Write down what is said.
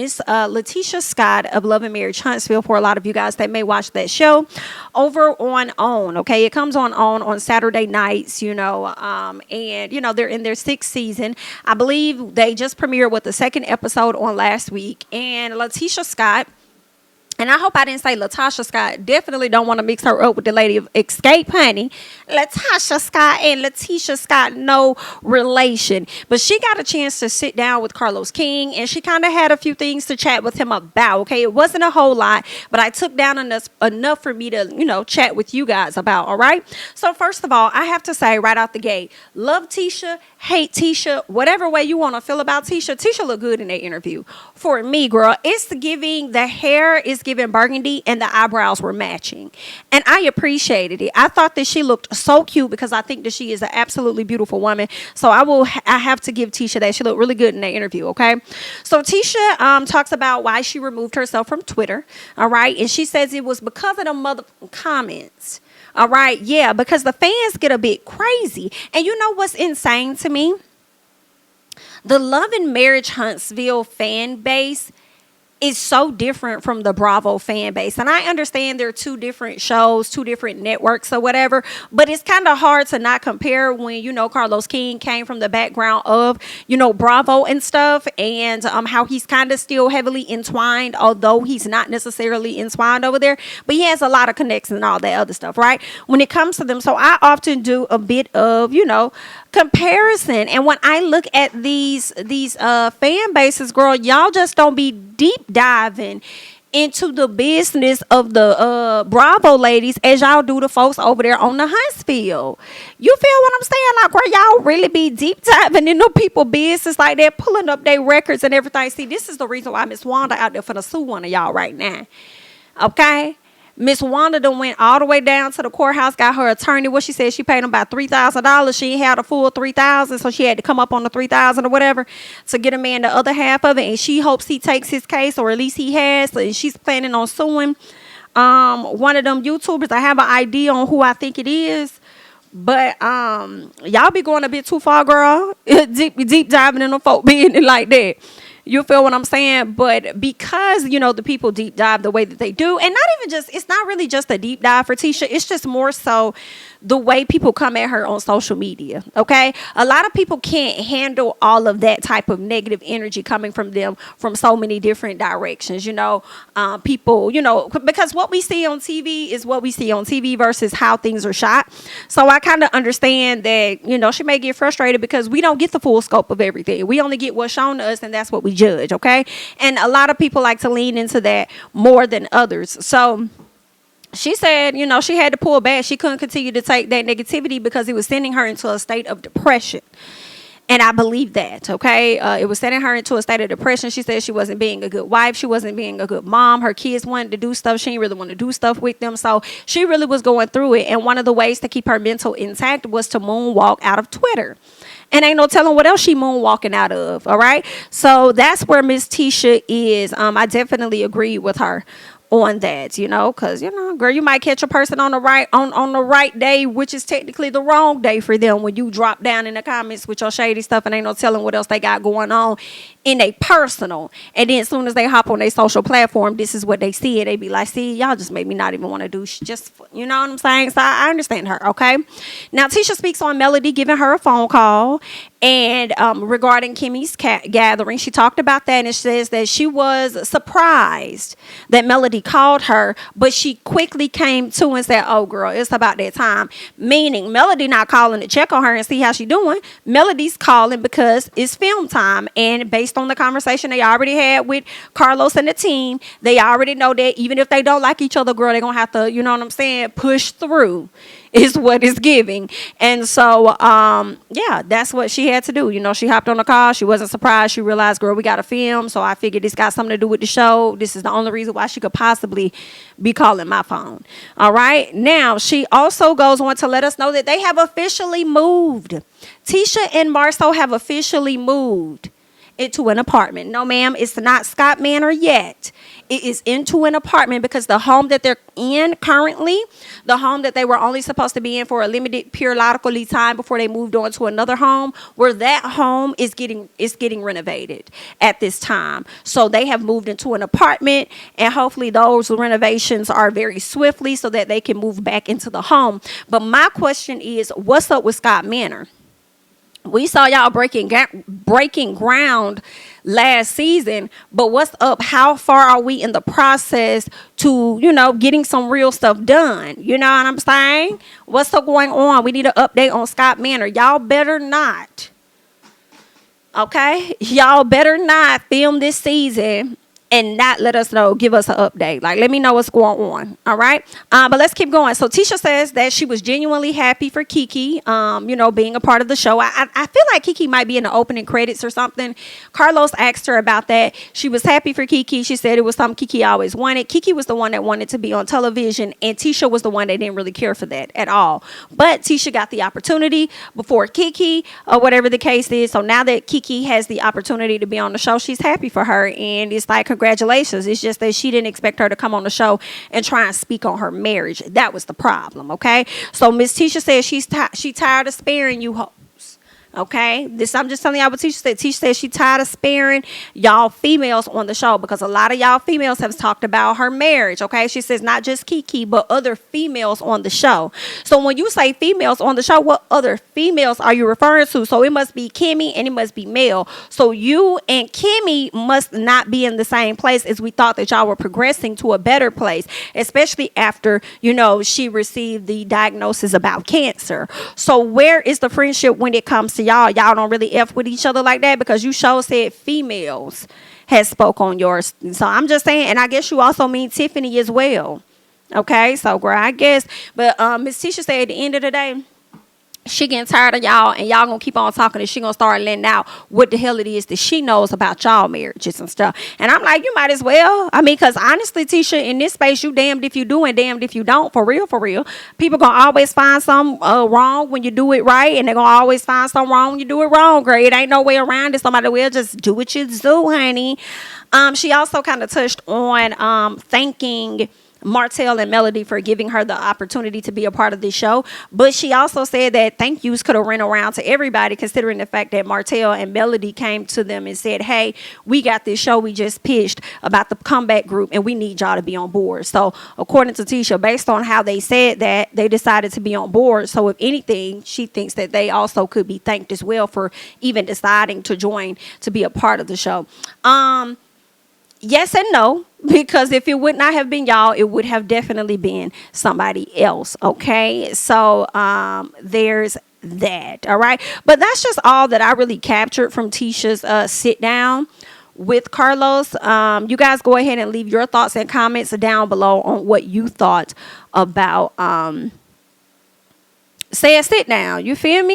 Miss LaTisha Scott of Love and Marriage Huntsville, for a lot of you guys that may watch that show over on OWN. Okay, it comes on OWN on Saturday nights, and they're in their 6th season. I believe they just premiered with the 2nd episode on last week, and LaTisha Scott. And I hope I didn't say LaTisha Scott. Definitely don't want to mix her up with the lady of Xscape, honey. LaTisha Scott and LaTisha Scott, no relation. But she got a chance to sit down with Carlos King, and she kind of had a few things to chat with him about. Okay, it wasn't a whole lot, but I took down enough for me to, chat with you guys about. All right. So first of all, I have to say right out the gate, love Tisha, hate Tisha, whatever way you want to feel about Tisha. Tisha looked good in that interview. For me, girl, it's giving, the hair is giving burgundy and the eyebrows were matching. And I appreciated it. I thought that she looked so cute because I think that she is an absolutely beautiful woman. So I have to give Tisha that. She looked really good in that interview, okay? So Tisha talks about why she removed herself from Twitter, all right? And she says it was because of the mother comments. All right, yeah, because the fans get a bit crazy. And you know what's insane to me? The Love and Marriage Huntsville fan base is so different from the Bravo fan base. And I understand they're 2 different shows, 2 different networks or whatever, but it's kind of hard to not compare when, Carlos King came from the background of, Bravo and stuff, and how he's kind of still heavily entwined, although he's not necessarily entwined over there, but he has a lot of connections and all that other stuff, right? When it comes to them. So I often do a bit of, comparison. And when I look at these fan bases, girl, y'all just don't be deep diving into the business of the Bravo ladies as y'all do the folks over there on the Huntsville. You feel what I'm saying? Like, girl, y'all really be deep diving into people business like that, pulling up their records and everything. See, this is the reason why Miss Wanda out there for to sue one of y'all right now. Okay? Miss Wanda done went all the way down to the courthouse, got her attorney. What she said, she paid him about $3,000. She ain't had a full $3,000, so she had to come up on the $3,000 or whatever to get a man the other half of it. And she hopes he takes his case, or at least he has. And she's planning on suing one of them YouTubers. I have an idea on who I think it is, but y'all be going a bit too far, girl. deep diving in the folk business like that. You feel what I'm saying? But because, the people deep dive the way that they do, and it's not really just a deep dive for Tisha. It's just more so the way people come at her on social media. Okay. A lot of people can't handle all of that type of negative energy coming from them from so many different directions. People, because what we see on TV is what we see on TV versus how things are shot. So I kind of understand that, she may get frustrated because we don't get the full scope of everything. We only get what's shown to us, and that's what we judge. Okay. And a lot of people like to lean into that more than others. So she said, she had to pull back. She couldn't continue to take that negativity because it was sending her into a state of depression. And I believe that, okay? It was sending her into a state of depression. She said she wasn't being a good wife. She wasn't being a good mom. Her kids wanted to do stuff. She didn't really want to do stuff with them. So she really was going through it. And one of the ways to keep her mental intact was to moonwalk out of Twitter. And ain't no telling what else she moonwalking out of, all right? So that's where Miss Tisha is. I definitely agree with her on that, because girl, you might catch a person on the right day, which is technically the wrong day for them, when you drop down in the comments with your shady stuff and ain't no telling what else they got going on in a personal. And then as soon as they hop on their social platform, this is what they see, and they be like, see, y'all just made me not even want to do just, you know what I'm saying? So I understand her. Okay, now Tisha speaks on Melody giving her a phone call, and regarding Kimmy's gathering, she talked about that, and it says that she was surprised that Melody called her, but she quickly came to and said, oh girl, it's about that time. Meaning Melody not calling to check on her and see how she doing. Melody's calling because it's film time, and based on the conversation they already had with Carlos and the team, they already know that even if they don't like each other, girl, they're gonna have to, you know what I'm saying, push through is what it's giving. And so yeah, that's what she had to do. She hopped on the call. She wasn't surprised. She realized, girl, we got to film, so I figured this got something to do with the show. This is the only reason why she could possibly be calling my phone. All right, now she also goes on to let us know that they have officially moved. Tisha and Marceau have officially moved into an apartment. No, ma'am, it's not Scott Manor yet. It is into an apartment because the home that they're in currently, the home that they were only supposed to be in for a limited periodical time before they moved on to another home, where that home is getting renovated at this time. So they have moved into an apartment, and hopefully those renovations are very swiftly so that they can move back into the home. But my question is, what's up with Scott Manor? We saw y'all breaking ground last season, but what's up? How far are we in the process to, getting some real stuff done? You know what I'm saying? What's up going on? We need an update on Scott Manor. Y'all better not. Okay? Y'all better not film this season and not let us know, give us an update. Like, let me know what's going on. All right. But let's keep going. So Tisha says that she was genuinely happy for Kiki, being a part of the show. I feel like Kiki might be in the opening credits or something. Carlos asked her about that. She was happy for Kiki. She said it was something Kiki always wanted. Kiki was the one that wanted to be on television, and Tisha was the one that didn't really care for that at all. But Tisha got the opportunity before Kiki, or whatever the case is. So now that Kiki has the opportunity to be on the show, she's happy for her. And it's like, congratulations. It's just that she didn't expect her to come on the show and try and speak on her marriage. That was the problem, okay? So Miss Tisha says she's tired of sparing you hoes. Okay, I'm just telling y'all what Tisha said. Tisha said she tired of sparing y'all females on the show because a lot of y'all females have talked about her marriage. Okay, she says not just Kiki but other females on the show. So when you say females on the show, what other females are you referring to? So it must be Kimmy and it must be Mel. So you and Kimmy must not be in the same place as we thought that y'all were progressing to a better place, especially after she received the diagnosis about cancer. So where is the friendship when it comes to y'all don't really F with each other like that? Because you sure said females has spoke on yours. So I'm just saying, and I guess you also mean Tiffany as well. Okay, so girl, I guess. But Miss Tisha said at the end of the day, she getting tired of y'all, and y'all gonna keep on talking, and she gonna start letting out what the hell it is that she knows about y'all marriages and stuff. And I'm like, you might as well. I mean, because honestly, Tisha, in this space, you damned if you do and damned if you don't. For real, for real. People gonna always find something wrong when you do it right, and they're gonna always find something wrong when you do it wrong, girl. It ain't no way around it. Somebody will just do what you do, honey. She also kind of touched on thanking Martell and Melody for giving her the opportunity to be a part of this show. But she also said that thank yous could have run around to everybody, considering the fact that Martell and Melody came to them and said, hey, we got this show we just pitched about the comeback group and we need y'all to be on board. So according to Tisha, based on how they said that, they decided to be on board. So if anything, she thinks that they also could be thanked as well for even deciding to join to be a part of the show. Yes and no, because if it would not have been y'all, it would have definitely been somebody else. Okay, so there's that. All right, but that's just all that I really captured from Tisha's sit down with Carlos. You guys go ahead and leave your thoughts and comments down below on what you thought about say a sit down. You feel me?